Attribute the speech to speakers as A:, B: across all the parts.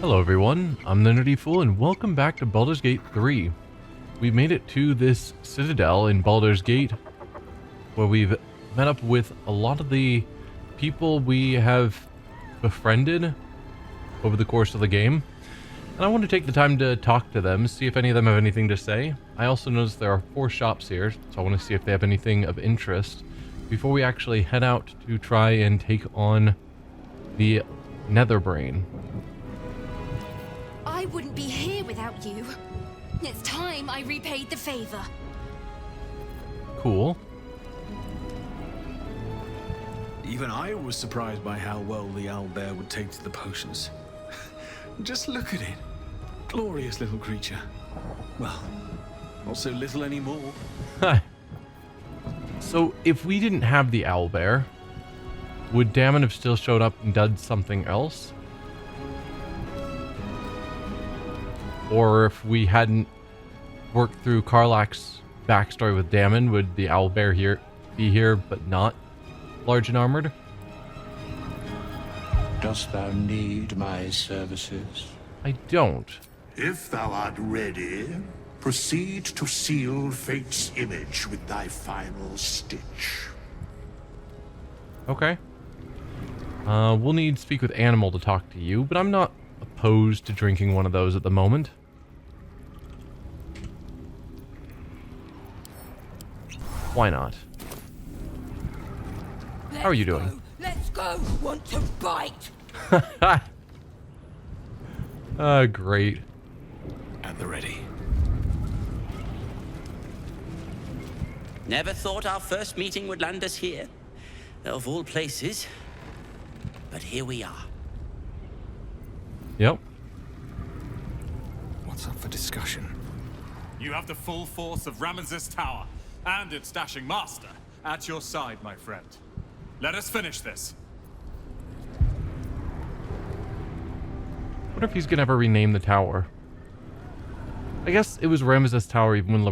A: Hello everyone, I'm the Nerdy Fool and welcome back to Baldur's Gate 3. We've made it to this citadel in Baldur's Gate where we've met up with a lot of the people we have befriended over the course of the game. And I want to take the time to talk to them, see if any of them have anything to say. I also noticed there are 4 shops here, so I want to see if they have anything of interest before we actually head out to try and take on the Netherbrain.
B: I wouldn't be here without you. It's time I repaid the favor.
A: Cool.
C: Even I was surprised by how well the owlbear would take to the potions. Just look at it. Glorious little creature. Well, not so little anymore.
A: So, if we didn't have the owlbear, would Damon have still showed up and done something else? Or if we hadn't worked through Karlach's backstory with Damon, would the owlbear be here but not large and armored?
D: Dost thou need my services?
A: I don't.
E: If thou art ready, proceed to seal fate's image with thy final stitch.
A: Okay. We'll need to speak with Animal to talk to you, but I'm not opposed to drinking one of those at the moment. Why not? How are you doing?
F: Let's go! Want to bite?
A: Great.
C: At the ready.
G: Never thought our first meeting would land us here. Of all places. But here we are.
A: Yep.
C: What's up for discussion?
H: You have the full force of Ramesses Tower and its dashing master at your side, my friend. Let us finish this.
A: Wonder if he's gonna ever rename the tower. I guess it was Ramesses Tower even when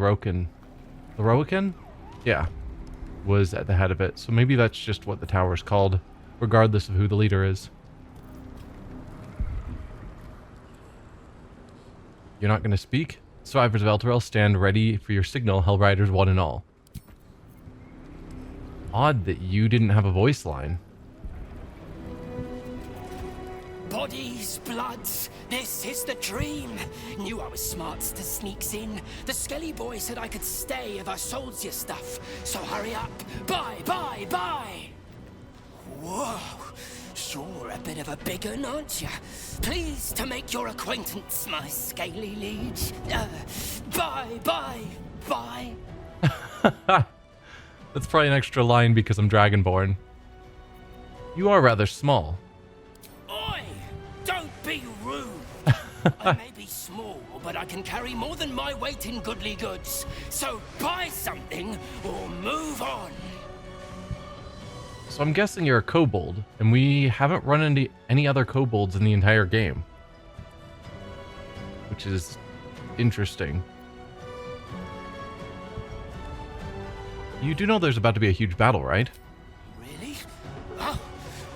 A: Lorroakan? Yeah. Was at the head of it. So maybe that's just what the tower's called, regardless of who the leader is. You're not gonna speak? Survivors of Elturel, stand ready for your signal, Hellriders one and all. Odd that you didn't have a voice line.
F: Bodies, bloods, this is the dream. Knew I was smart to sneaks in. The skelly boy said I could stay if I sold your stuff. So hurry up. Bye, bye, bye. Whoa. Sure, a bit of a big un, aren't you? Pleased to make your acquaintance, my scaly liege. Bye, bye, bye.
A: That's probably an extra line because I'm Dragonborn. You are rather small.
F: Oi! Don't be rude. I may be small, but I can carry more than my weight in goodly goods. So buy something or move on.
A: So I'm guessing you're a kobold, and we haven't run into any other kobolds in the entire game. Which is interesting. You do know there's about to be a huge battle, right?
F: Really? Oh,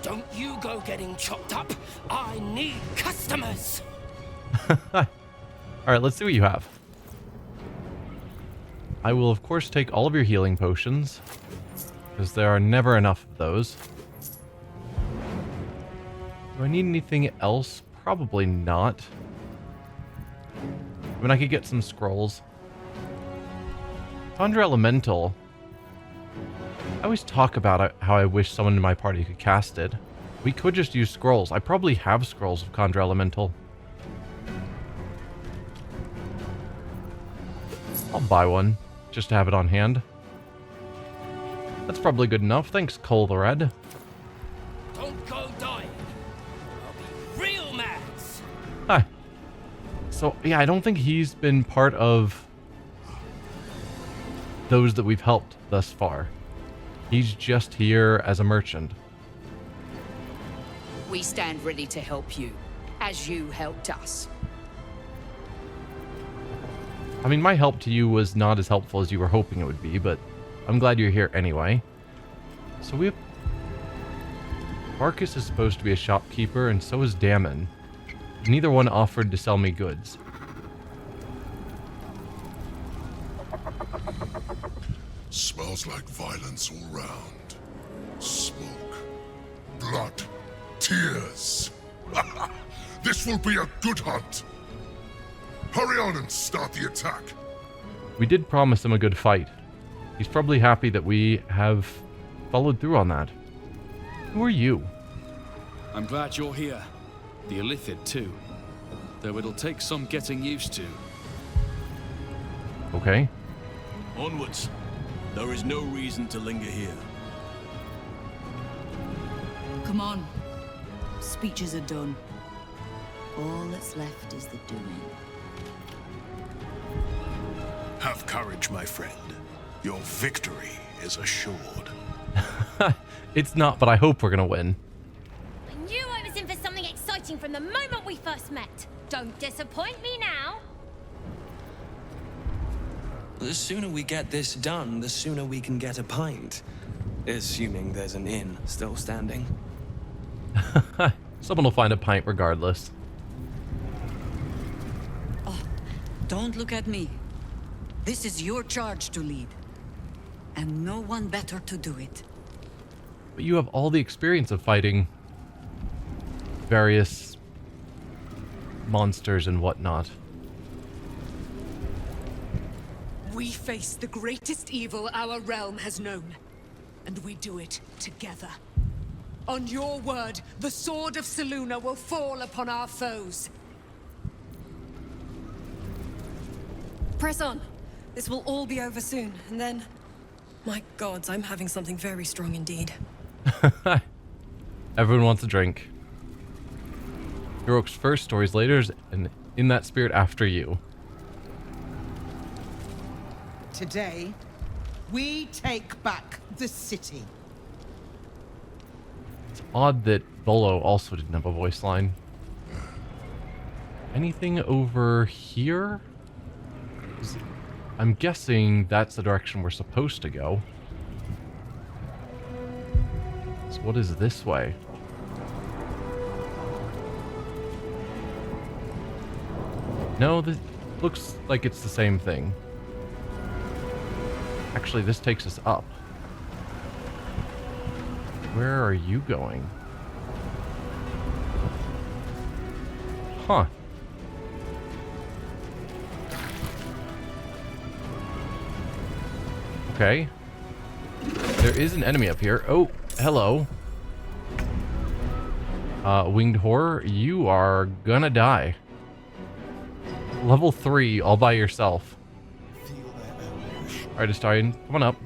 F: don't you go getting chopped up. I need customers.
A: Alright, let's see what you have. I will, of course, take all of your healing potions, because there are never enough of those. Do I need anything else? Probably not. I mean, I could get some scrolls. Conjure Elemental. I always talk about how I wish someone in my party could cast it. We could just use scrolls. I probably have scrolls of Conjure Elemental. I'll buy one, just to have it on hand. That's probably good enough. Thanks, Cole the Red.
F: Don't go dying. I'll be real mad.
A: Hi. So, yeah, I don't think he's been part of those that we've helped thus far. He's just here as a merchant.
I: We stand ready to help you, as you helped us.
A: I mean, my help to you was not as helpful as you were hoping it would be, but I'm glad you're here anyway. So we have... Marcus is supposed to be a shopkeeper, and so is Damon. Neither one offered to sell me goods.
J: Smells like violence all round. Smoke. Blood. Tears. This will be a good hunt. Hurry on and start the attack.
A: We did promise him a good fight. He's probably happy that we have followed through on that. Who are you?
K: I'm glad you're here. The Illithid too. Though it'll take some getting used to.
A: Okay.
L: Onwards. There is no reason to linger here.
M: Come on. Speeches are done. All that's left is the doing.
E: Have courage, my friend. Your victory is assured.
A: It's not, but I hope we're gonna win.
B: I knew I was in for something exciting from the moment we first met. Don't disappoint me now.
N: The sooner we get this done, the sooner we can get a pint. Assuming there's an inn still standing.
A: Someone will find a pint regardless.
M: Oh, don't look at me. This is your charge to lead. And no one better to do it.
A: But you have all the experience of fighting various monsters and whatnot.
I: We face the greatest evil our realm has known. And we do it together. On your word, the sword of Selûne will fall upon our foes.
O: Press on. This will all be over soon, and then... My gods, I'm having something very strong indeed.
A: Everyone wants a drink. Heroics first, stories later, and in that spirit after you.
P: Today, we take back the city.
A: It's odd that Bolo also didn't have a voice line. Anything over here? I'm guessing that's the direction we're supposed to go. So what is this way? No, this looks like it's the same thing. Actually, this takes us up. Where are you going? Huh. Okay. There is an enemy up here. Oh, hello. Winged Horror, you are gonna die. Level 3 all by yourself. Alright, Astarion, come on up.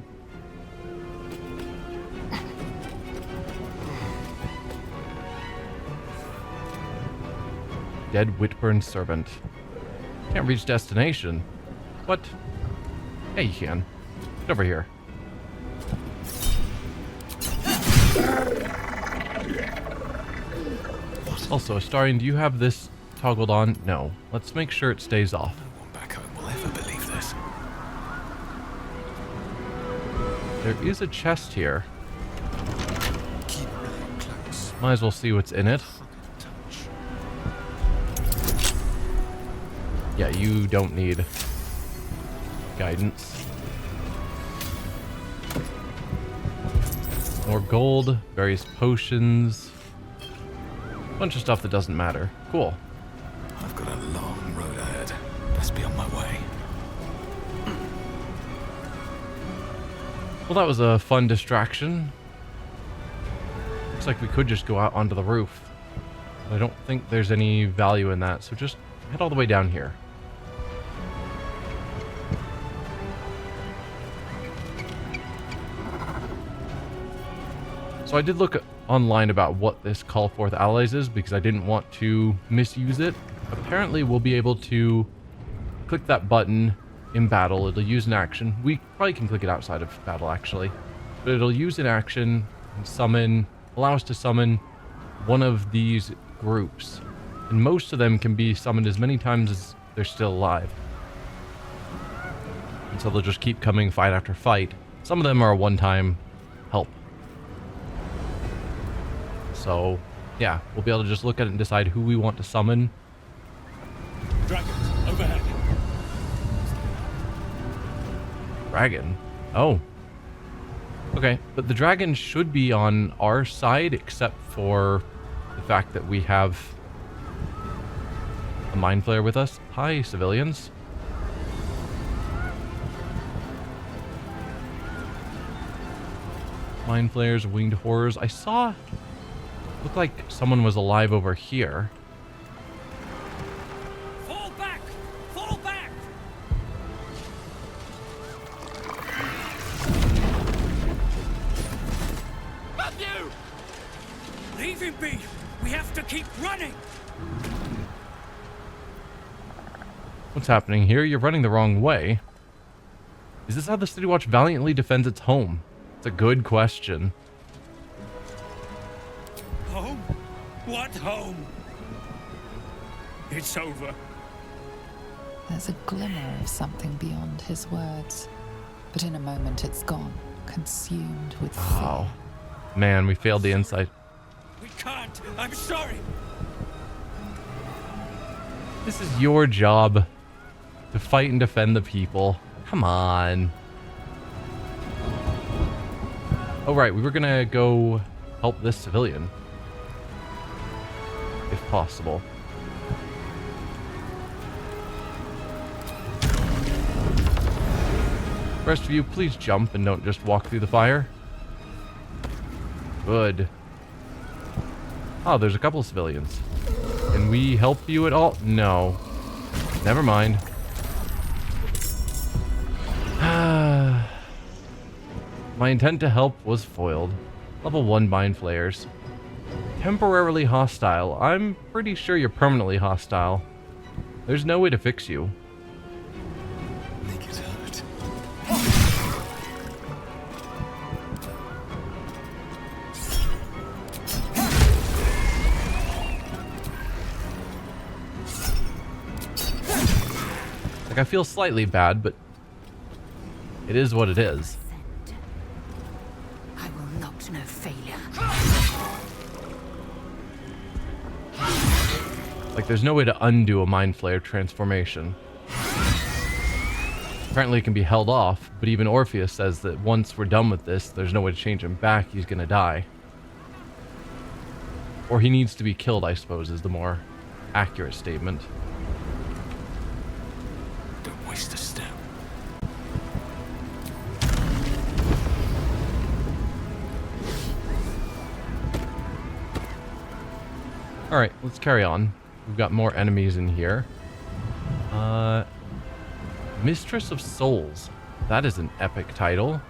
A: Dead Whitburn Servant. Can't reach destination. What? Yeah, you can. Get over here. Also, Astarion, do you have this toggled on? No. Let's make sure it stays off.
C: No one back home will ever believe this.
A: There is a chest here.
C: Keep really close.
A: Might as well see what's in it. Yeah, you don't need guidance. More gold, various potions. Bunch of stuff that doesn't matter. Cool.
C: I've got a long road ahead. Best be on my way.
A: Well, that was a fun distraction. Looks like we could just go out onto the roof. I don't think there's any value in that, so just head all the way down here. So I did look online about what this Call Forth Allies is because I didn't want to misuse it. Apparently we'll be able to click that button in battle. It'll use an action. We probably can click it outside of battle actually. But it'll use an action and summon, allow us to summon one of these groups. And most of them can be summoned as many times as they're still alive. And so they'll just keep coming fight after fight. Some of them are a one-time help. So, yeah, we'll be able to just look at it and decide who we want to summon
L: Dragons, overhead.
A: Dragon? Oh. Okay, but the dragon should be on our side, except for the fact that we have a mind flayer with us. Hi, civilians. Mind flayers, winged horrors. I saw... Looked like someone was alive over here.
F: Fall back! Fall back! Matthew!
L: Leave him be! We have to keep running!
A: What's happening here? You're running the wrong way. Is this how the City Watch valiantly defends its home? It's a good question.
L: Home? What home? It's over.
Q: There's a glimmer of something beyond his words, but in a moment it's gone, consumed with fear.
A: Wow. Man, we failed the insight.
L: We can't. I'm sorry.
A: This is your job to fight and defend the people. Come on. Oh, right. We were going to go help this civilian. If possible. Rest of you, please jump and don't just walk through the fire. Good. Oh, there's a couple of civilians. Can we help you at all? No. Never mind. My intent to help was foiled. Level 1 mind flayers. Temporarily hostile. I'm pretty sure you're permanently hostile. There's no way to fix you.
C: Make it hurt.
A: Like, I feel slightly bad, but it is what it is.
B: I will not know failure.
A: Like, there's no way to undo a mind flayer transformation. Apparently it can be held off, but even Orpheus says that once we're done with this, there's no way to change him back. He's gonna die. Or he needs to be killed, I suppose, is the more accurate statement.
C: Don't waste a step.
A: Alright, let's carry on. We've got more enemies in here. Mistress of Souls. That is an epic title.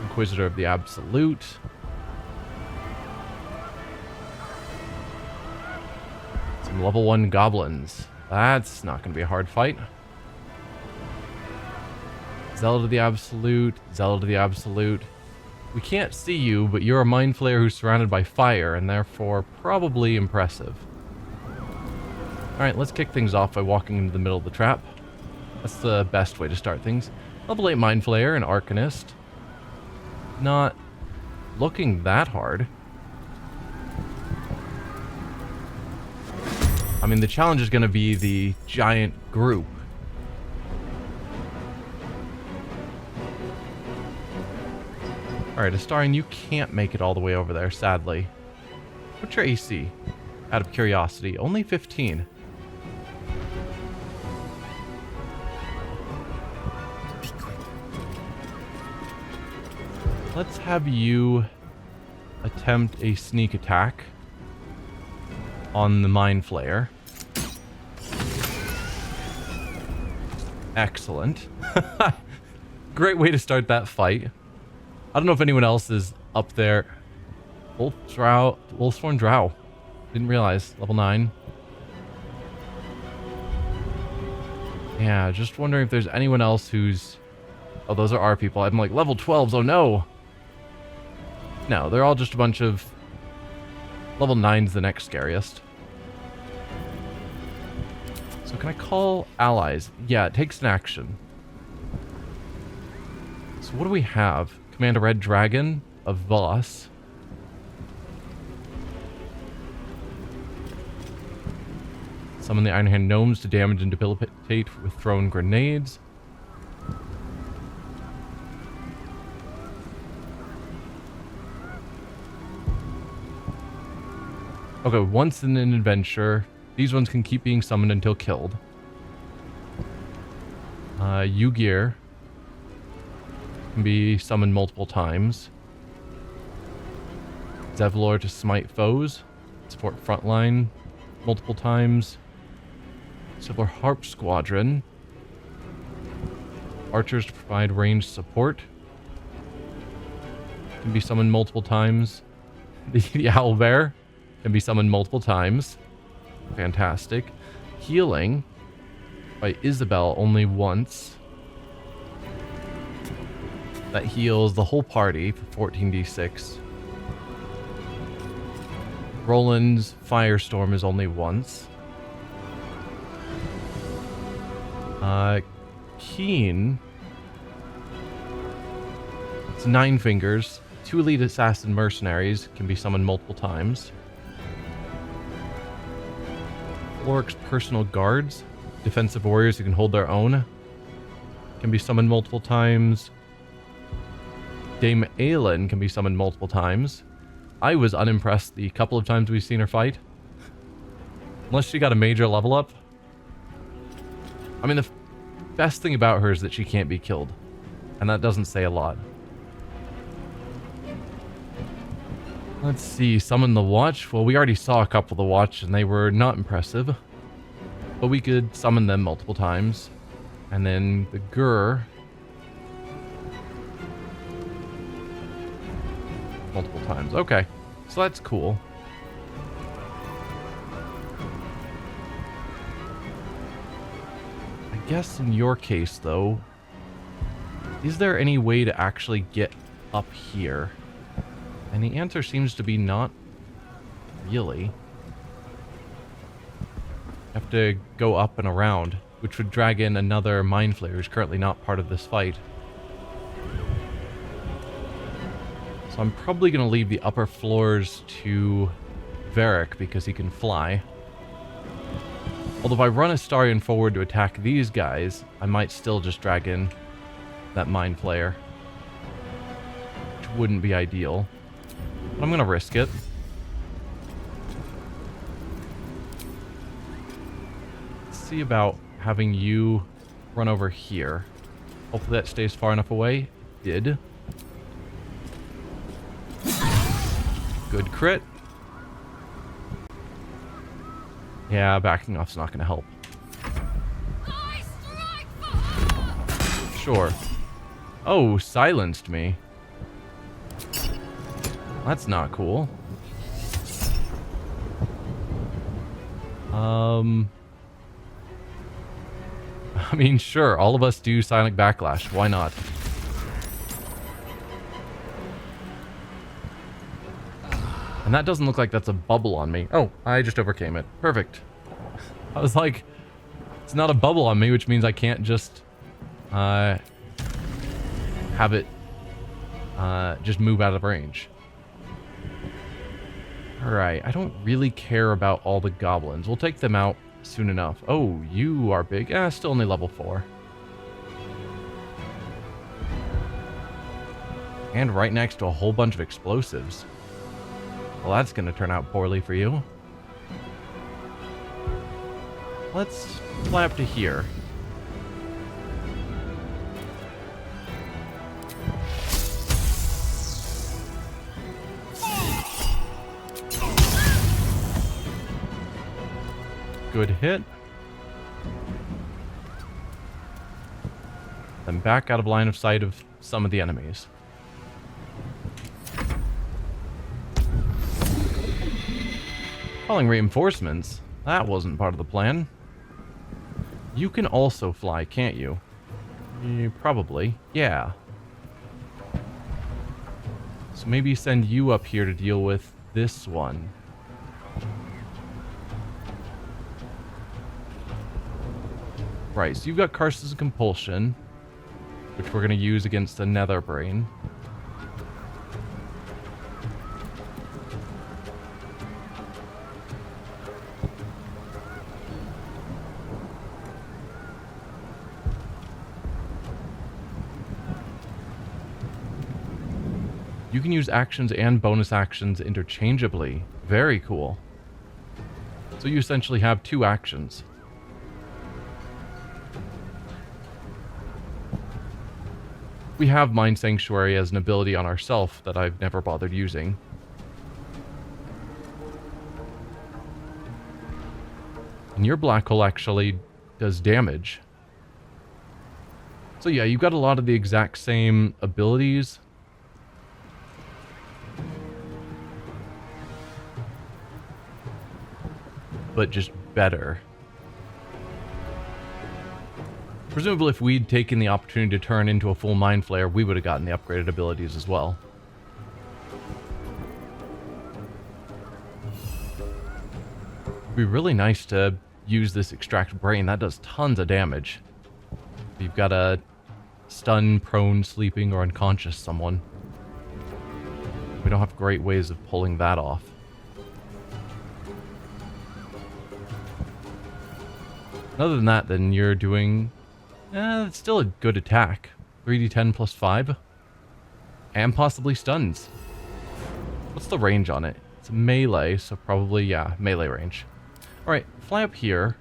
A: Inquisitor of the Absolute. Some level 1 goblins. That's not going to be a hard fight. Zealot of the Absolute. Zealot of the Absolute. We can't see you, but you're a mind flayer who's surrounded by fire, and therefore probably impressive. Alright, let's kick things off by walking into the middle of the trap. That's the best way to start things. Level 8 mind flayer and Arcanist. Not looking that hard. I mean, the challenge is going to be the giant group. Alright, Astarion, you can't make it all the way over there, sadly. What's your AC? Out of curiosity. Only 15. Let's have you attempt a sneak attack on the mind flayer. Excellent. Great way to start that fight. I don't know if anyone else is up there. Wolfsworn Drow. Didn't realize. Level 9. Yeah, just wondering if there's anyone else who's... Oh, those are our people. I'm like, level 12s. Oh, no. No, they're all just a bunch of... Level 9's the next scariest. So can I call allies? Yeah, it takes an action. So what do we have? Command a red dragon of Voss. Summon the Iron Hand Gnomes to damage and debilitate with thrown grenades. Okay, once in an adventure, these ones can keep being summoned until killed. Ygir can be summoned multiple times. Zevlor to smite foes, support frontline multiple times. Silver Harp Squadron. Archers to provide ranged support. Can be summoned multiple times. The Owlbear can be summoned multiple times. Fantastic. Healing by Isabel only once. That heals the whole party for 14d6. Roland's Firestorm is only once. Keen. It's 9 fingers. 2 elite assassin mercenaries can be summoned multiple times. Floric's personal guards. Defensive warriors who can hold their own. Can be summoned multiple times. Dame Aelin can be summoned multiple times. I was unimpressed the couple of times we've seen her fight. Unless she got a major level up. I mean, the best thing about her is that she can't be killed. And that doesn't say a lot. Let's see, summon the Watch. Well, we already saw a couple of the Watch and they were not impressive. But we could summon them multiple times. And then the Gur. Multiple times. Okay. So that's cool. I guess in your case, though, is there any way to actually get up here? And the answer seems to be not really. Have to go up and around, which would drag in another Mind Flayer who's currently not part of this fight. So I'm probably going to leave the upper floors to Varric because he can fly. Although if I run Astarion forward to attack these guys, I might still just drag in that Mind Flayer. Which wouldn't be ideal. But I'm going to risk it. Let's see about having you run over here. Hopefully that stays far enough away. It did. Good crit. Yeah, backing off's not going to help. Sure. Oh, silenced me. That's not cool. I mean, sure, all of us do Sonic Backlash. Why not? And that doesn't look like that's a bubble on me. Oh, I just overcame it. Perfect. I was like, it's not a bubble on me, which means I can't just have it just move out of range. Alright, I don't really care about all the goblins. We'll take them out soon enough. Oh, you are big. Still only level 4. And right next to a whole bunch of explosives. Well, that's going to turn out poorly for you. Let's fly up to here. Good hit. Then back out of line of sight of some of the enemies. Calling reinforcements? That wasn't part of the plan. You can also fly, can't you? Probably. Yeah. So maybe send you up here to deal with this one. Right, so you've got Curses of Compulsion, which we're going to use against the Netherbrain. You can use actions and bonus actions interchangeably. Very cool. So you essentially have 2 actions. We have Mind Sanctuary as an ability on ourself that I've never bothered using. And your black hole actually does damage. So yeah, you've got a lot of the exact same abilities. But just better. Presumably if we'd taken the opportunity to turn into a full Mind Flayer, we would have gotten the upgraded abilities as well. It'd be really nice to use this Extract Brain. That does tons of damage. You've got to stun, prone, sleeping, or unconscious someone. We don't have great ways of pulling that off. Other than that, then you're doing... it's still a good attack. 3d10 plus 5. And possibly stuns. What's the range on it? It's melee, so probably, yeah, melee range. Alright, fly up here.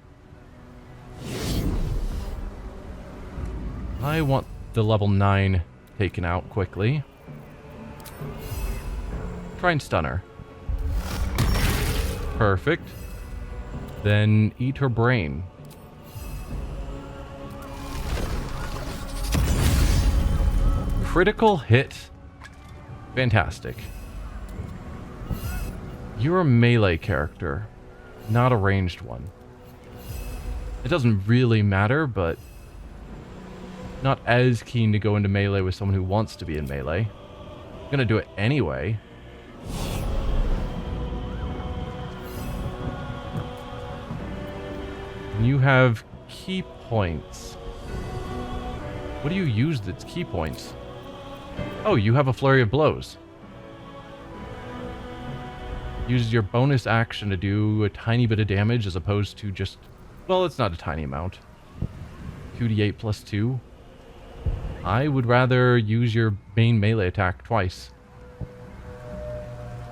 A: I want the level 9 taken out quickly. Try and stun her. Perfect. Then eat her brain. Critical hit. Fantastic. You're a melee character, not a ranged one. It doesn't really matter, but not as keen to go into melee with someone who wants to be in melee. I'm gonna do it anyway. And you have key points. What do you use that's key points? Oh, you have a flurry of blows. Use your bonus action to do a tiny bit of damage as opposed to just... Well, it's not a tiny amount. 2d8 plus 2. I would rather use your main melee attack twice.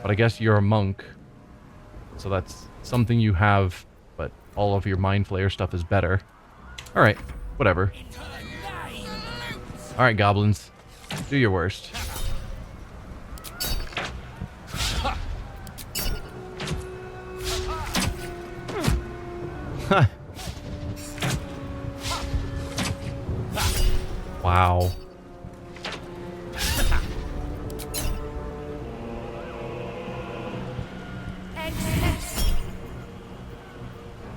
A: But I guess you're a monk. So that's something you have, but all of your Mind Flayer stuff is better. Alright, whatever. Alright, goblins. Do your worst. Wow.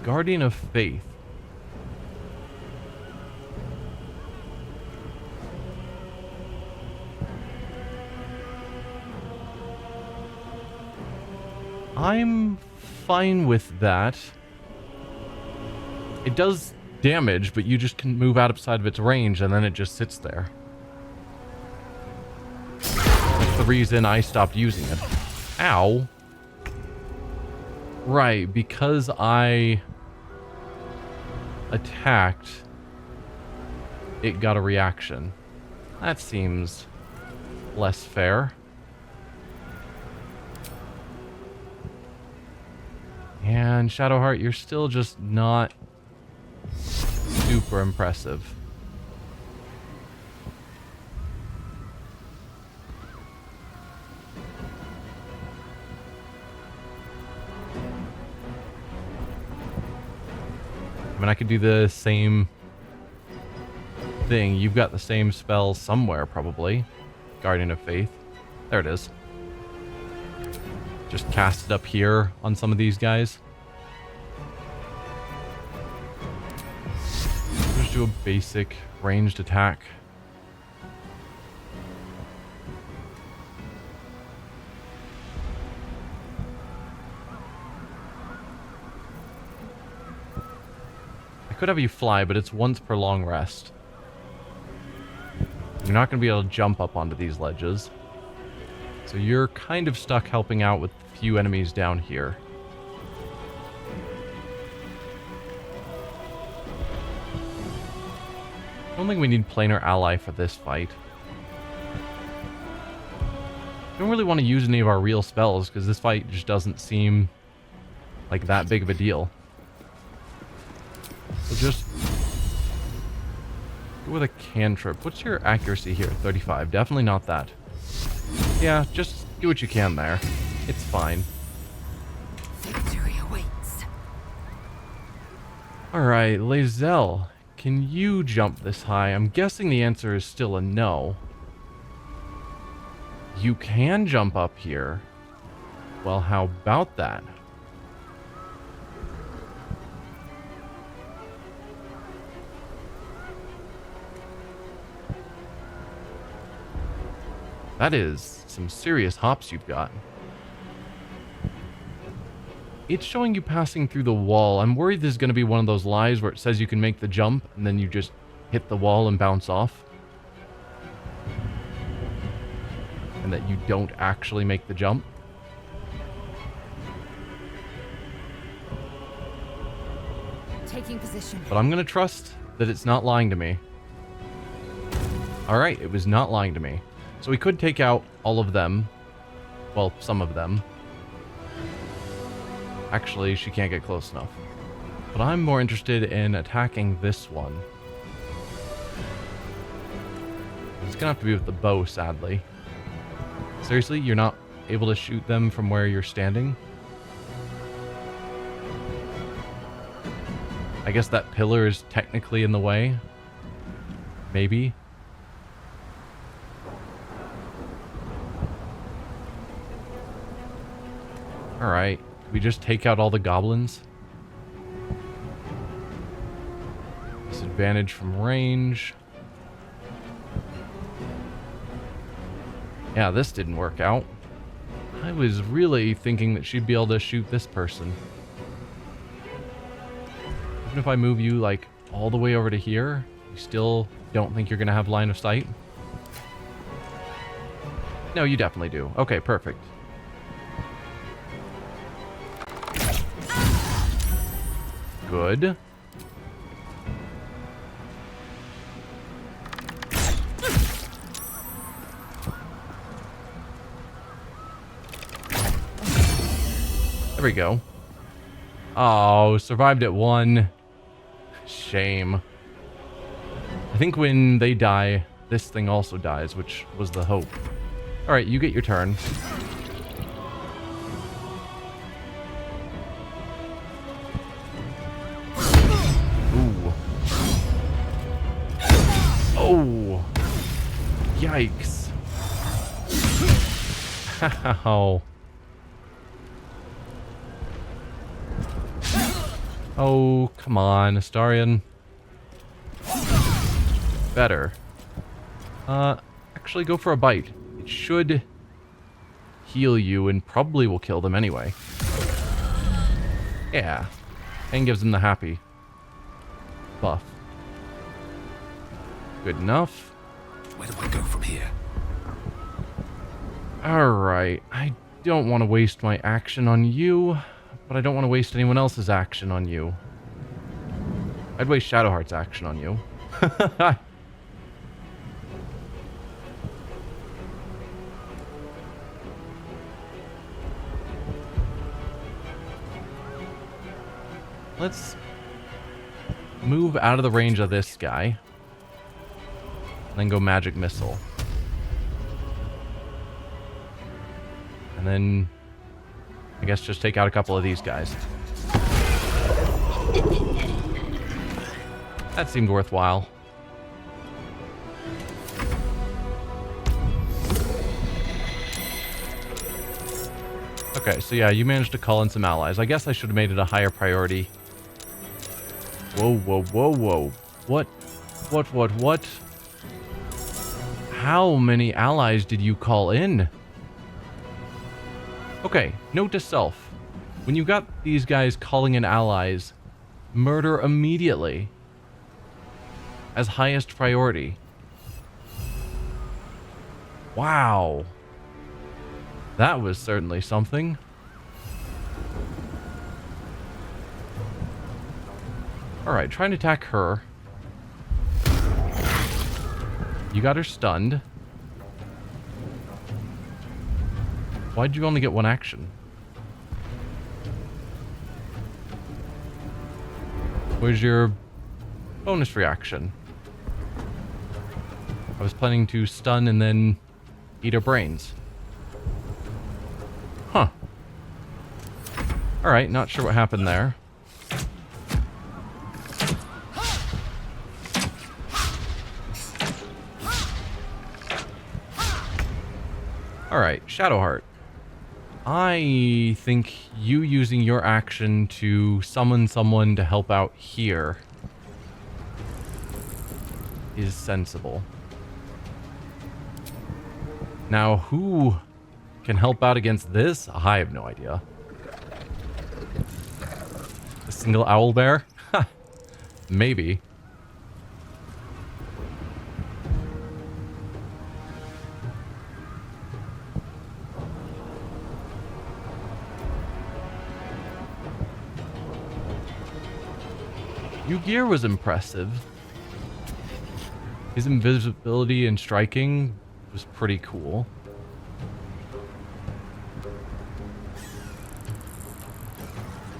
A: Guardian of Faith. I'm fine with that. It does damage, but you just can move outside of its range and then it just sits there. That's the reason I stopped using it. Ow. Right, because I attacked, it got a reaction. That seems less fair. And Shadowheart, you're still just not super impressive. I mean, I could do the same thing. You've got the same spell somewhere, probably. Guardian of Faith. There it is. Just cast it up here on some of these guys. Just do a basic ranged attack. I could have you fly, but it's once per long rest. You're not going to be able to jump up onto these ledges. So you're kind of stuck helping out with a few enemies down here. I don't think we need planar ally for this fight. Don't really want to use any of our real spells because this fight just doesn't seem like that big of a deal. So just go with a cantrip. What's your accuracy here? 35. Definitely not that. Yeah, just do what you can there. It's fine.
B: Victory awaits.
A: Alright, Lae'zel, can you jump this high? I'm guessing the answer is still a no. You can jump up here. Well, how about that? That is some serious hops you've got. It's showing you passing through the wall. I'm worried this is going to be one of those lies where it says you can make the jump and then you just hit the wall and bounce off. And that you don't actually make the jump.
B: Taking position.
A: But I'm going to trust that it's not lying to me. Alright, it was not lying to me. So we could take out all of them. Well, some of them. Actually, she can't get close enough. But I'm more interested in attacking this one. It's gonna have to be with the bow, sadly. Seriously, you're not able to shoot them from where you're standing? I guess that pillar is technically in the way. Maybe. Alright, we just take out all the goblins. Disadvantage from range. Yeah, this didn't work out. I was really thinking that she'd be able to shoot this person. Even if I move you, like, all the way over to here, you still don't think you're going to have line of sight? No, you definitely do. Okay, perfect. Good. There we go. Oh, survived at 1. Shame. I think when they die, this thing also dies, which was the hope. Alright, you get your turn. Ooh. Oh. Yikes. Ow. Oh, come on, Astarion. Better. Actually go for a bite. It should heal you and probably will kill them anyway. Yeah. And gives them the happy buff. Good enough.
C: Where do I go from here?
A: Alright. I don't want to waste my action on you. But I don't want to waste anyone else's action on you. I'd waste Shadowheart's action on you. Let's move out of the range of this guy. And then go Magic Missile. And then I guess just take out a couple of these guys. That seemed worthwhile. Okay, so yeah, you managed to call in some allies. I guess I should have made it a higher priority. Whoa, whoa, whoa, whoa. What? What? How many allies did you call in? Okay, note to self. When you got these guys calling in allies, murder immediately. As highest priority. Wow. That was certainly something. Alright, trying to attack her. You got her stunned. Why'd you only get one action? Where's your bonus reaction? I was planning to stun and then eat her brains. Huh. Alright, not sure what happened there. Alright, Shadowheart. I think you using your action to summon someone to help out here is sensible. Now, who can help out against this? I have no idea. A single owl bear? Maybe. Ygir was impressive. His invisibility and striking was pretty cool.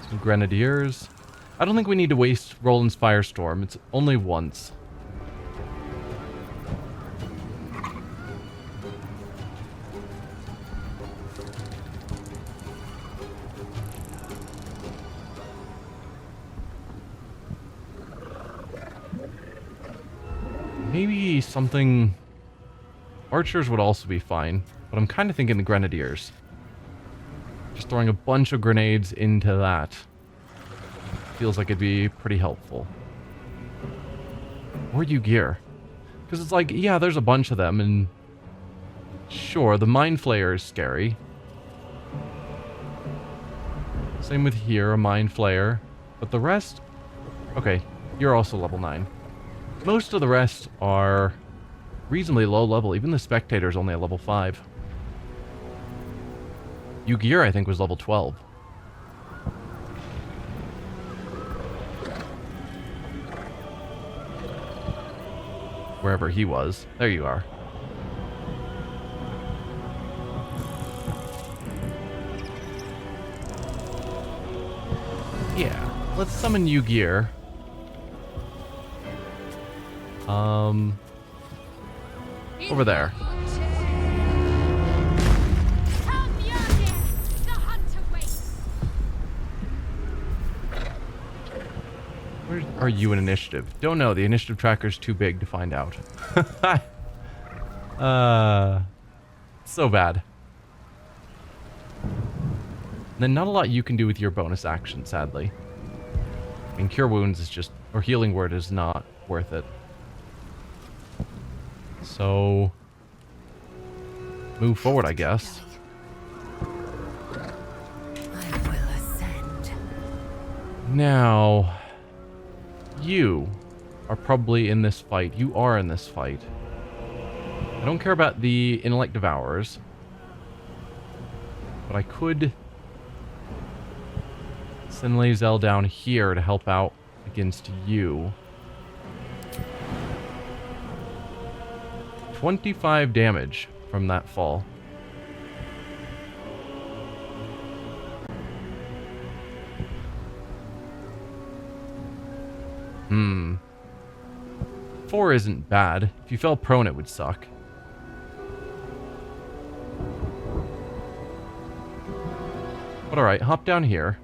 A: Some grenadiers. I don't think we need to waste Roland's Firestorm. It's only once. Maybe something... Archers would also be fine, but I'm kind of thinking the Grenadiers. Just throwing a bunch of grenades into that feels like it'd be pretty helpful. Or Ygir. Because it's like, yeah, there's a bunch of them, and sure, the Mind Flayer is scary. Same with here, a Mind Flayer. But the rest... Okay, you're also level 9. Most of the rest are reasonably low level. Even the Spectator's only at level 5. Ygir, I think, was level 12. Wherever he was. There you are. Yeah, let's summon Ygir. Over there. Where are you in initiative? Don't know. The initiative tracker's too big to find out. So bad. And then not a lot you can do with your bonus action, sadly. I mean, Cure Wounds is just... Or Healing Word is not worth it. So... Move forward, I guess.
B: I will ascend.
A: Now... You are probably in this fight. You are in this fight. I don't care about the Intellect Devourers. But I could... send Lae'zel down here to help out against you. 25 damage from that fall. Hmm. 4 isn't bad. If you fell prone, it would suck. But alright, hop down here.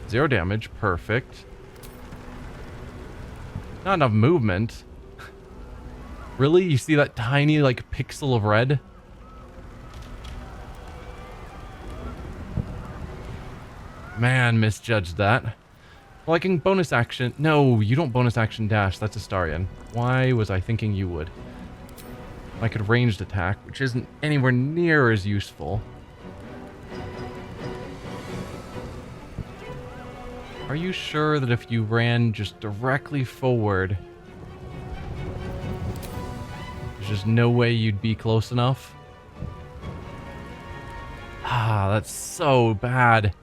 A: 0 damage, perfect. Not enough movement. Really? You see that tiny, like, pixel of red? Man, misjudged that. Well, I can bonus action... No, you don't bonus action dash. That's Astarion. Why was I thinking you would? I could ranged attack, which isn't anywhere near as useful. Are you sure that if you ran just directly forward, there's just no way you'd be close enough? Ah, that's so bad.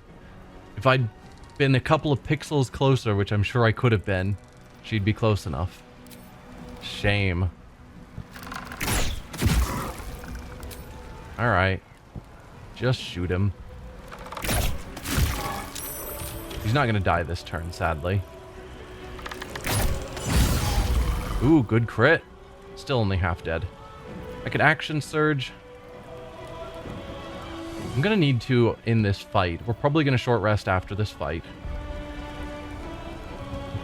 A: If I'd been a couple of pixels closer, which I'm sure I could have been, she'd be close enough. Shame. Alright. Just shoot him. He's not gonna die this turn, sadly. Ooh, good crit. Still only half dead. I could action surge. I'm gonna need to in this fight. We're probably gonna short rest after this fight.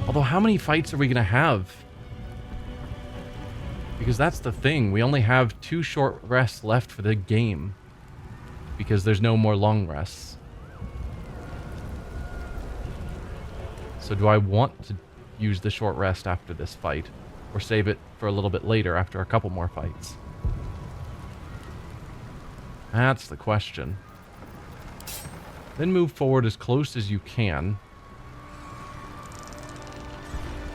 A: Although, how many fights are we gonna have? Because that's the thing. We only have 2 short rests left for the game. Because there's no more long rests. So do I want to use the short rest after this fight? Or save it for a little bit later after a couple more fights? That's the question. Then move forward as close as you can.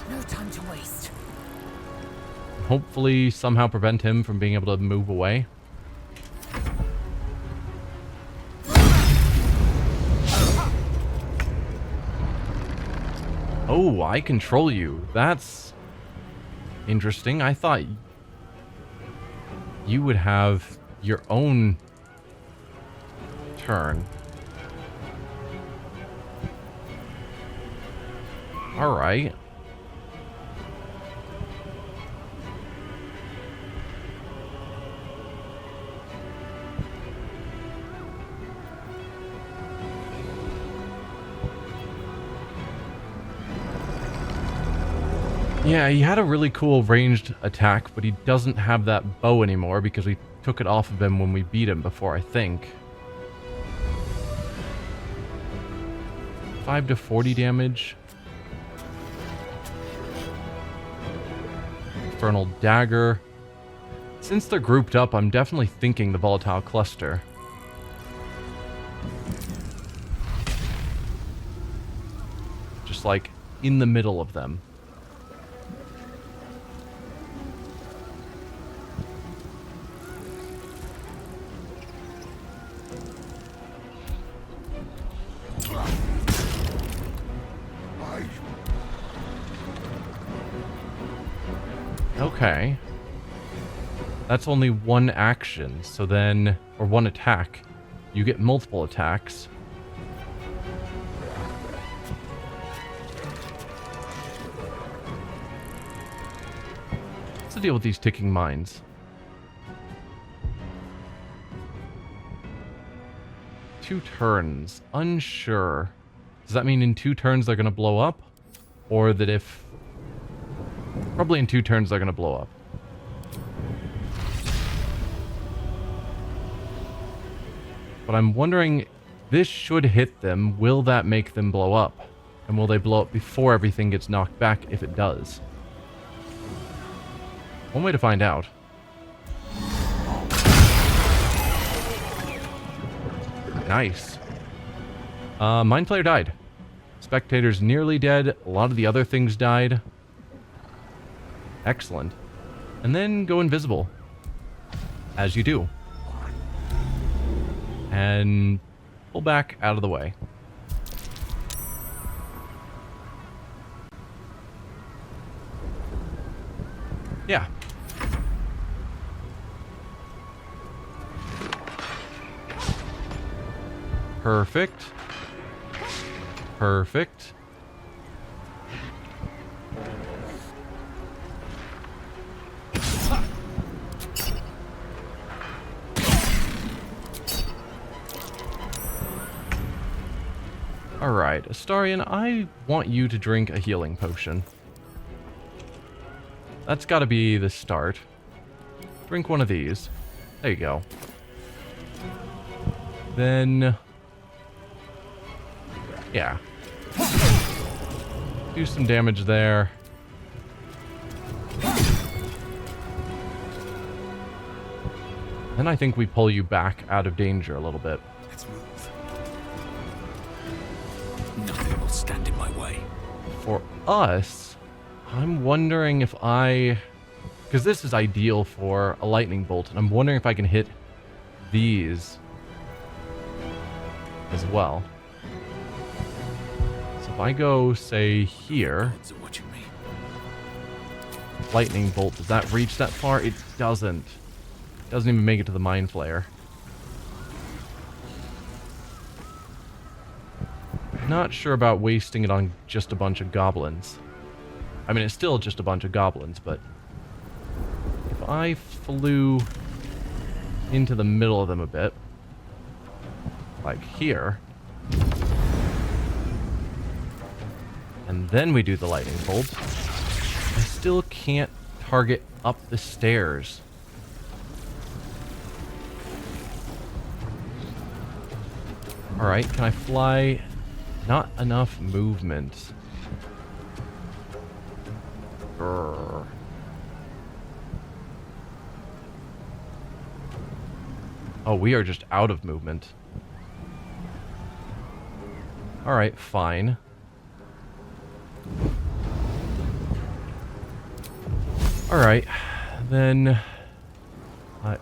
B: No time to waste.
A: Hopefully somehow prevent him from being able to move away. Oh, I control you. That's interesting. I thought you would have your own turn. All right. Yeah, he had a really cool ranged attack, but he doesn't have that bow anymore because we took it off of him when we beat him before, I think. 5 to 40 damage. Infernal Dagger. Since they're grouped up, I'm definitely thinking the Volatile Cluster. Just like in the middle of them. Okay. That's only one action, so then... Or one attack. You get multiple attacks. What's the deal with these ticking mines? 2 turns. Unsure. Does that mean in 2 turns they're going to blow up? Or that if... Probably in 2 turns they're going to blow up. But I'm wondering, this should hit them. Will that make them blow up? And will they blow up before everything gets knocked back if it does? One way to find out. Nice. Mind Flayer died. Spectator's nearly dead. A lot of the other things died. Excellent. And then go invisible. As you do. And pull back out of the way. Yeah. Perfect. Perfect. Alright, Astarion, I want you to drink a healing potion. That's gotta be the start. Drink one of these. There you go. Then... yeah. Do some damage there. Then I think we pull you back out of danger a little bit.
C: Let's move. Nothing will stand in my way.
A: For us, I'm wondering if I... because this is ideal for a lightning bolt, and I'm wondering if I can hit these as well. So if I go, say, here... lightning bolt, does that reach that far? It doesn't. It doesn't even make it to the Mind Flayer. Not sure about wasting it on just a bunch of goblins. I mean, it's still just a bunch of goblins, but if I flew into the middle of them a bit, like here, and then we do the lightning bolt, I still can't target up the stairs. Alright, can I fly? Not enough movement. Grr. Oh, we are just out of movement. Alright, fine. Alright, then...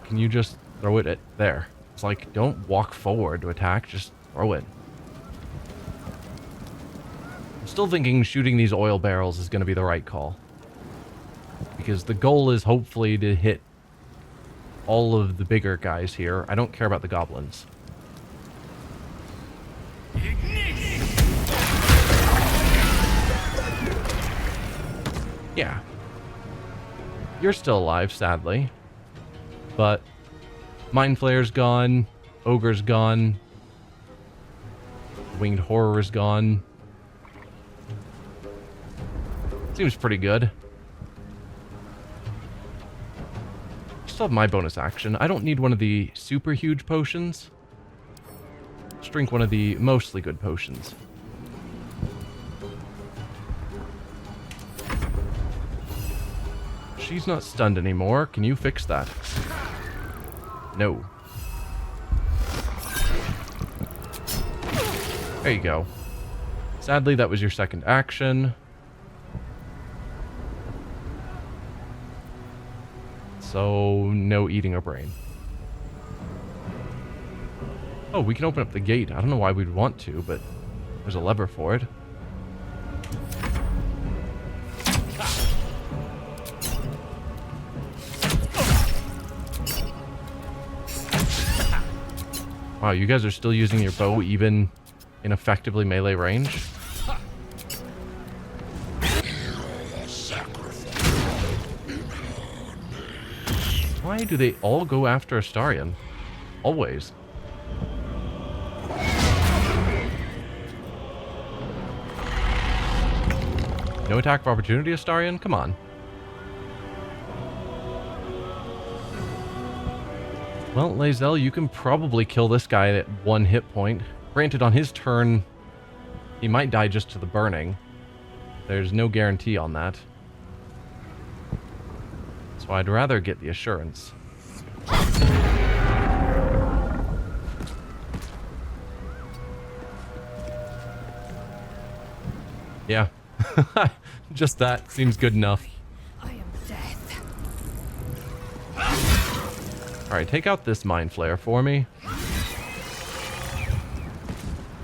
A: can you just throw it at there? It's like, don't walk forward to attack, just throw it. I'm still thinking shooting these oil barrels is going to be the right call. Because the goal is hopefully to hit all of the bigger guys here. I don't care about the goblins. Yeah. You're still alive, sadly. But Mind Flayer's gone. Ogre's gone. Winged Horror's gone. Seems pretty good. Still have my bonus action. I don't need one of the super huge potions. Just drink one of the mostly good potions. She's not stunned anymore. Can you fix that? No. There you go. Sadly, that was your second action. So, no eating a brain. Oh, we can open up the gate. I don't know why we'd want to, but there's a lever for it. Wow, you guys are still using your bow even in effectively melee range? Why do they all go after Astarion? Always. No attack of opportunity, Astarion? Come on. Well, Lae'zel, you can probably kill this guy at 1 hit point. Granted, on his turn, he might die just to the burning. There's no guarantee on that. So I'd rather get the assurance. Yeah. Just that seems good enough.
I: I am death.
A: Alright, take out this Mind Flayer for me.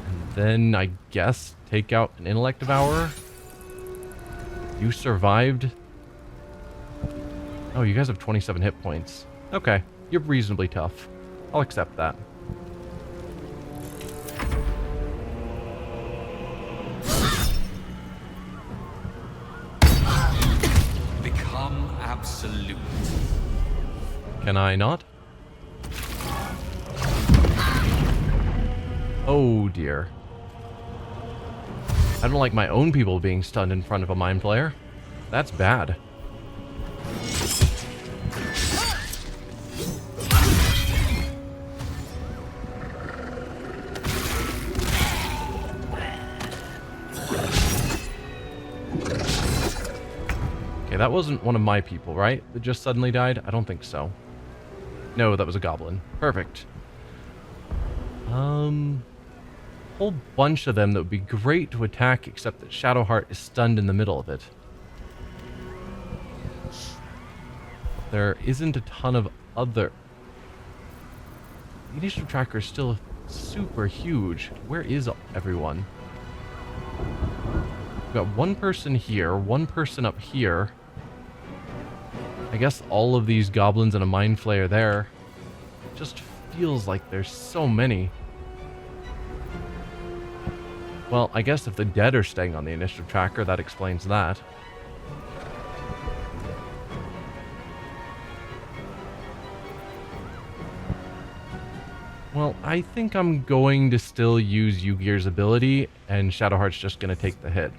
A: And then, I guess, take out an Intellect Devourer. You survived. Oh, you guys have 27 hit points. Okay, you're reasonably tough. I'll accept that.
R: Become absolute.
A: Can I not? Oh dear. I don't like my own people being stunned in front of a Mind Flayer. That's bad. Okay, that wasn't one of my people, right? That just suddenly died? I don't think so. No, that was a goblin. Perfect. Whole bunch of them that would be great to attack, except that Shadowheart is stunned in the middle of it. There isn't a ton of other... The initiative tracker is still super huge. Where is everyone? We've got one person here, one person up here. I guess all of these goblins and a Mind Flayer there. It just feels like there's so many. Well, I guess if the dead are staying on the initiative tracker, that explains that. Well, I think I'm going to still use Yu-Gear's ability, and Shadowheart's just going to take the hit.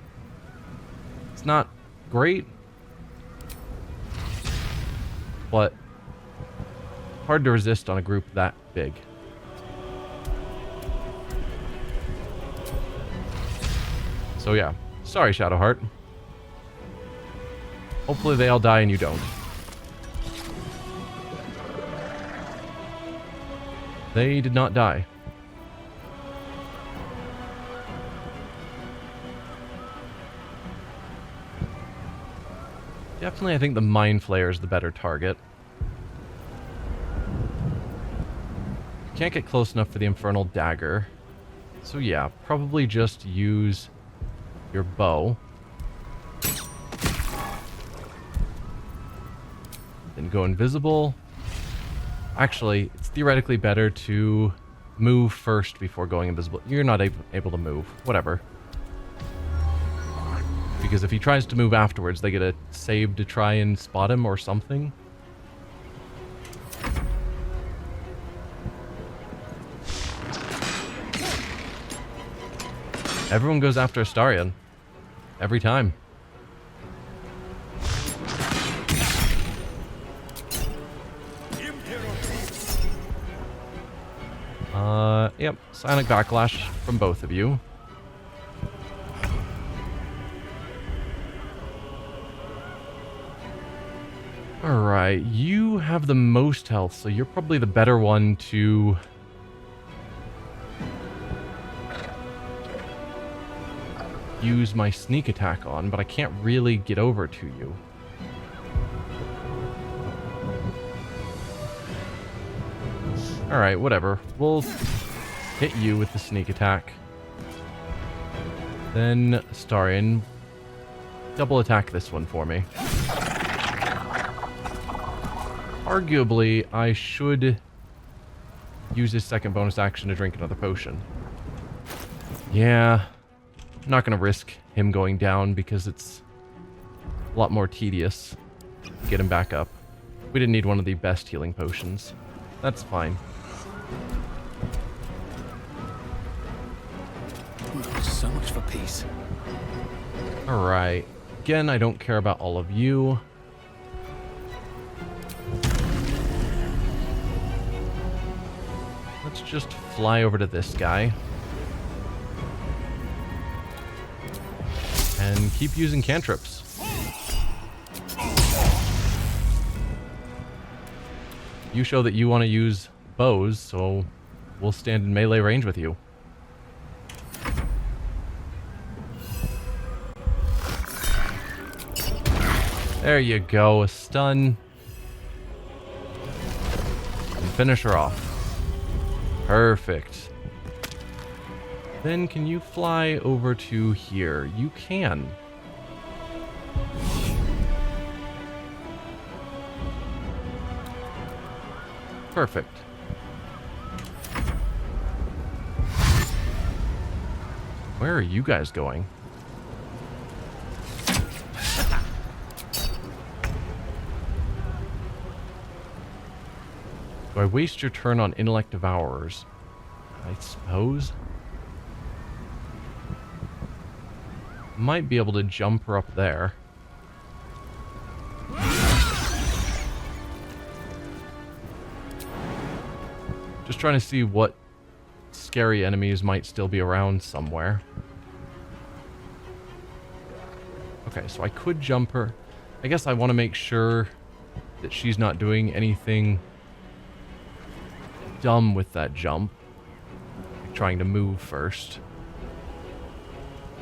A: It's not great, but hard to resist on a group that big. So yeah, sorry Shadowheart. Hopefully they all die and you don't. They did not die. Definitely, I think the Mind Flayer is the better target. Can't get close enough for the Infernal Dagger. So yeah, probably just use your bow. Then go invisible. Actually, it's theoretically better to move first before going invisible. You're not able to move. Whatever. Because if he tries to move afterwards, they get a save to try and spot him or something. Everyone goes after Astarion. Every time. Yep. Sonic Backlash from both of you. Alright, you have the most health, so you're probably the better one to use my sneak attack on, but I can't really get over to you. Alright, whatever. We'll hit you with the sneak attack. Then, Astarion, double attack this one for me. Arguably, I should use his second bonus action to drink another potion. Yeah, I'm not going to risk him going down because it's a lot more tedious to get him back up. We didn't need one of the best healing potions. That's fine.
K: So much for peace.
A: Alright. Again, I don't care about all of you. Let's just fly over to this guy. And keep using cantrips. You show that you want to use bows, so we'll stand in melee range with you. There you go, a stun. And finish her off. Perfect. Then can you fly over to here? You can. Perfect. Where are you guys going? Do I waste your turn on Intellect Devourers? I suppose. Might be able to jump her up there. Just trying to see what scary enemies might still be around somewhere. Okay, so I could jump her. I guess I want to make sure that she's not doing anything dumb with that jump. Like trying to move first.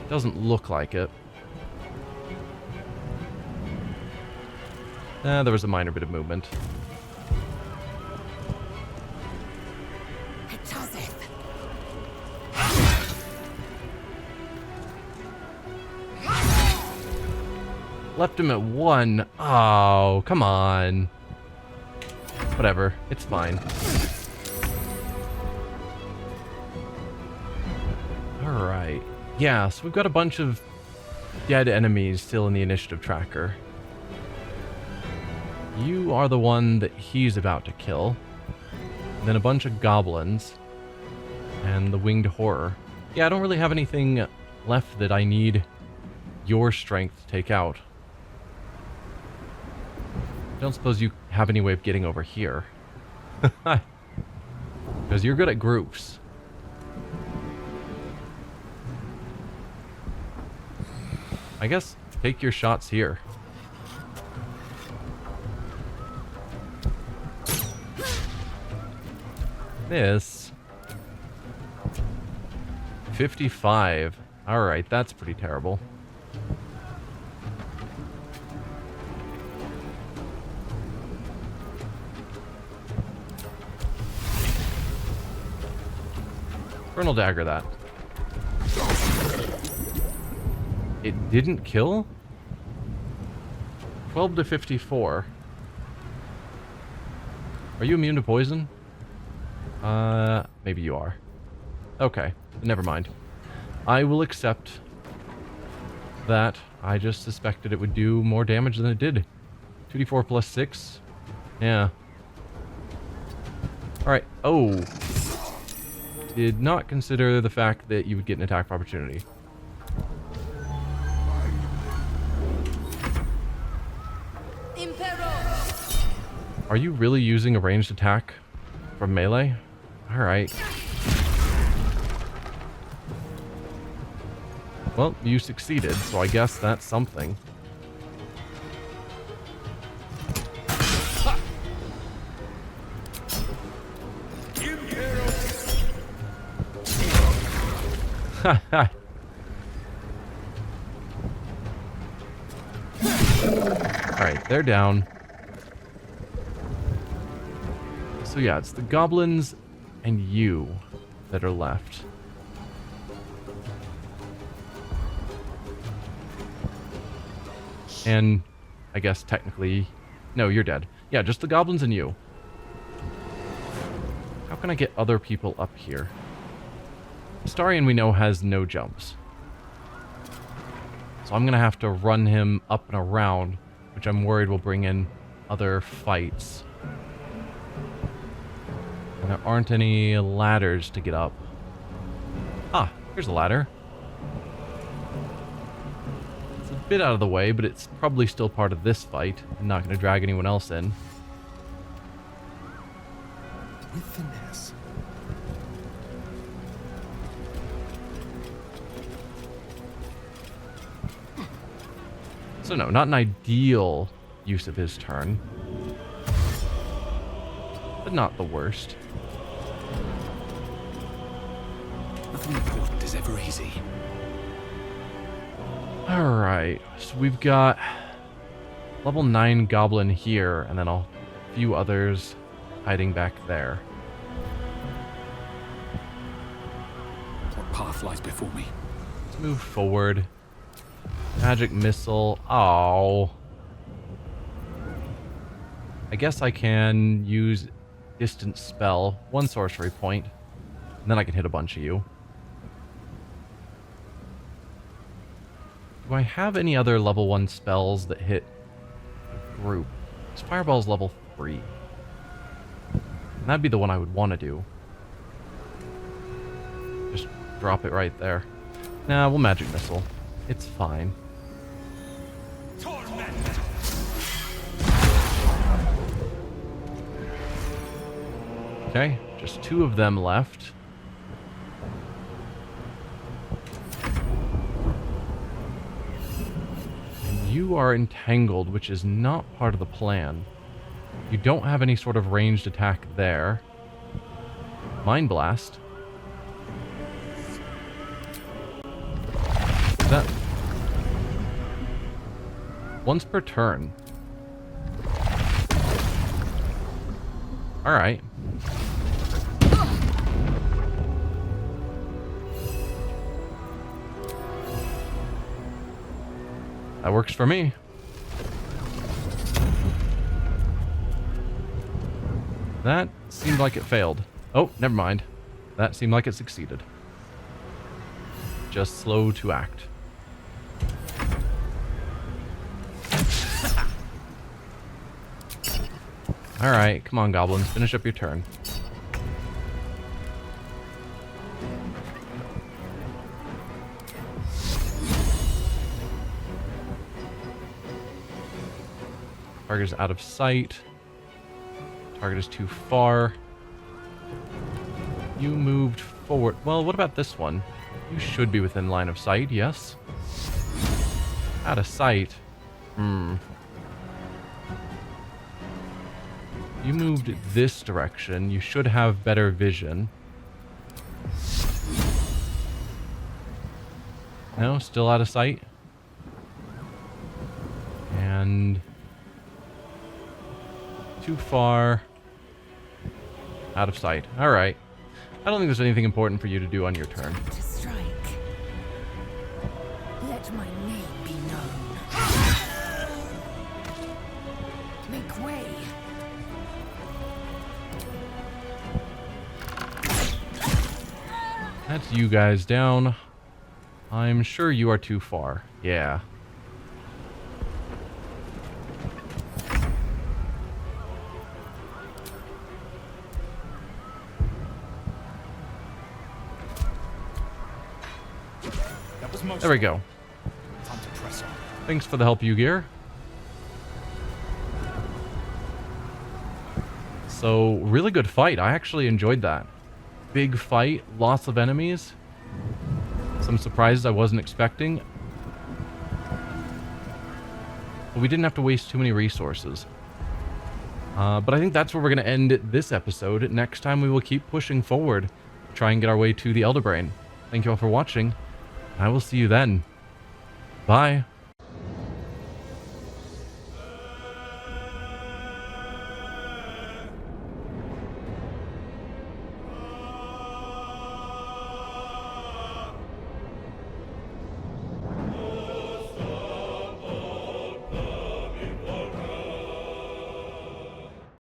A: Doesn't look like it. There was a minor bit of movement.
B: It does it.
A: Left him at 1. Oh, come on. Whatever. It's fine. Alright. Yeah, so we've got a bunch of dead enemies still in the initiative tracker. You are the one that he's about to kill. And then a bunch of goblins. And the winged horror. Yeah, I don't really have anything left that I need your strength to take out. I don't suppose you have any way of getting over here. Because you're good at groups. I guess take your shots here. Miss. 55. Alright, that's pretty terrible. Infernal Dagger that. It didn't kill? 12 to 54. Are you immune to poison? Maybe you are. Okay, never mind. I will accept that. I just suspected it would do more damage than it did. 2d4 plus 6? Yeah. Alright. Oh. Did not consider the fact that you would get an attack of opportunity. Are you really using a ranged attack from melee? Alright. Well, you succeeded, so I guess that's something. Alright, they're down. So yeah, it's the goblins and you that are left. And I guess technically... No, you're dead. Yeah, just the goblins and you. How can I get other people up here? Astarion, we know, has no jumps. So I'm going to have to run him up and around, which I'm worried will bring in other fights. And there aren't any ladders to get up. Ah, here's a ladder. It's a bit out of the way, but it's probably still part of this fight. I'm not going to drag anyone else in.
S: With finesse.
A: So no, not an ideal use of his turn. But not the worst.
S: Nothing important is ever easy.
A: Alright, so we've got level 9 goblin here, and then a few others hiding back there.
S: What path lies before me?
A: Let's move forward. Magic missile. Oh. I guess I can use distance spell, 1 sorcery point, and then I can hit a bunch of you. Do I have any other level 1 spells that hit a group? This fireball's level 3. And that'd be the one I would want to do. Just drop it right there. Nah, we'll magic missile. It's fine. Okay, just 2 of them left. And you are entangled, which is not part of the plan. You don't have any sort of ranged attack there. Mind Blast. That... Once per turn. Alright. That works for me. That seemed like it failed. Oh, never mind. That seemed like it succeeded. just slow to act. Alright, come on, goblins. Finish up your turn. Target is out of sight. Target is too far. You moved forward. Well, what about this one? You should be within line of sight, yes? Out of sight. You moved this direction. You should have better vision. No, still out of sight. And too far. Out of sight. All right. I don't think there's anything important for you to do on your turn.
B: To strike. Let my name be known. Make way.
A: That's you guys down. I'm sure you are too far. Yeah. There we go.
S: Time to press on.
A: Thanks for the help, Ugir. So, really good fight. I actually enjoyed that. Big fight, lots of enemies. Some surprises I wasn't expecting. But we didn't have to waste too many resources. But I think that's where we're going to end this episode. Next time we will keep pushing forward, try and get our way to the Elder Brain. Thank you all for watching. I will see you then. Bye.